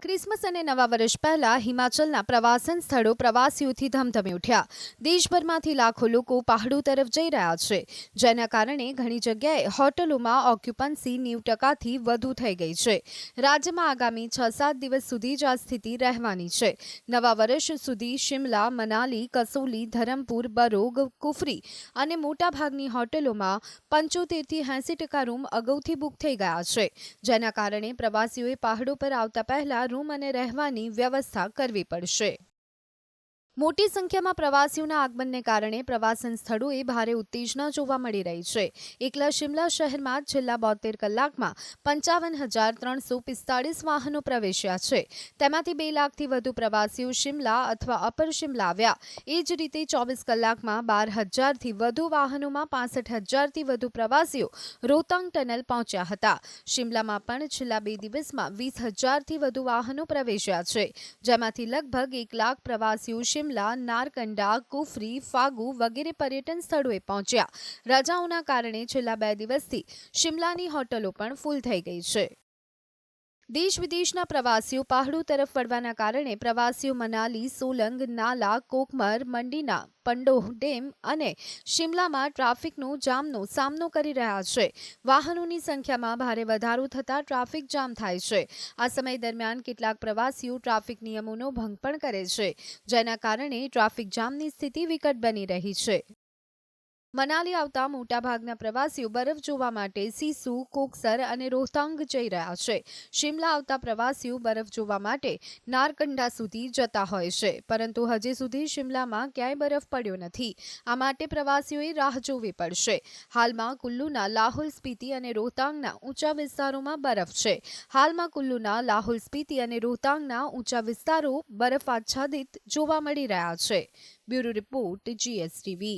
Christmas અને નવા વર્ષ પહેલા હિમાચલના પ્રવાસન સ્થળો પ્રવાસીઓથી ધમધમી ઉઠ્યા। દેશભરમાંથી લાખો લોકો પહાડો તરફ જઈ રહ્યા છે, જેના કારણે ઘણી જગ્યાએ હોટલોમાં ઓક્યુપન્સી 90%થી વધુ થઈ ગઈ છે। રાજ્યમાં આગામી 6-7 દિવસ સુધી જ આ સ્થિતિ રહેવાની છે। નવા વર્ષ સુધી શિમલા, મનાલી, કસોલી, ધરમપુર, બરોગ, કુફરી અને મોટાભાગની હોટલોમાં 75થી 80% રૂમ અગાઉથી બુક થઈ ગયા છે, જેના કારણે પ્રવાસીઓએ પહાડો પર આવતા પહેલા રૂમ અને રહેવાની વ્યવસ્થા કરવી પડશે। મોટી સંખ્યામાં પ્રવાસીઓના આગમનને કારણે પ્રવાસન સ્થળોએ ભારે ઉત્તેજના જોવા મળી રહી છે। એકલા શિમલા શહેરમાં છેલ્લા 72 કલાકમાં 55,345 વાહનો પ્રવેશ્યા છે। તેમાંથી 2 લાખથી વધુ પ્રવાસીઓ શિમલા અથવા અપર શિમલા આવ્યા। એ જ રીતે 24 કલાકમાં 12,000થી વધુ વાહનોમાં 65,000થી વધુ પ્રવાસીઓ રોહતાંગ ટનલ પહોંચ્યા હતા। શિમલામાં પણ છેલ્લા 2 દિવસમાં 20,000થી વધુ વાહનો પ્રવેશ્યા છે, જેમાંથી લગભગ 1 લાખ પ્રવાસીઓ શિમલા, નારકંડા, કુફરી, ફાગુ વગેરે પર્યટન સ્થળોએ પહોંચ્યા। રજાઓના કારણે છેલ્લા 2 દિવસથી શિમલાની હોટલો પણ ફૂલ થઈ ગઈ છે। દેશ વિદેશના પ્રવાસીઓ પહાડો તરફ વળવાના કારણે પ્રવાસીઓ મનાલી, સોલંગ, નાલા, કોકમર, મંડીના पंडोह डेम અને શિમલામાં ટ્રાફિકનો જામનો સામનો કરી રહ્યા છે। વાહનોની સંખ્યામાં ભારે વધારો થતાં ટ્રાફિક જામ થાય છે। આ સમય દરમિયાન કેટલાક પ્રવાસીઓ ટ્રાફિક નિયમોનો ભંગ પણ કરે છે, જેના કારણે ટ્રાફિક જામની સ્થિતિ વિકટ બની રહી છે। મનાલી આવતા મોટાભાગના પ્રવાસીઓ બરફ જોવા માટે સિસુ, કોકસર અને રોહતાંગ જઈ રહ્યા છે। શિમલા આવતા પ્રવાસીઓ બરફ જોવા માટે નારકંડા સુધી જતા હોય છે, પરંતુ હજી સુધી શિમલામાં ક્યાંય બરફ પડ્યો નથી। આ માટે પ્રવાસીઓએ રાહ જોવી પડશે। હાલમાં કુલ્લુના લાહોલ સ્પીતિ અને રોહતાંગના ઊંચા વિસ્તારોમાં બરફ છે। હાલમાં કુલ્લુના લાહોલ સ્પીતિ અને રોહતાંગના ઊંચા વિસ્તારો બરફ આચ્છાદિત જોવા મળી રહ્યા છે। Bureau report, GSTV।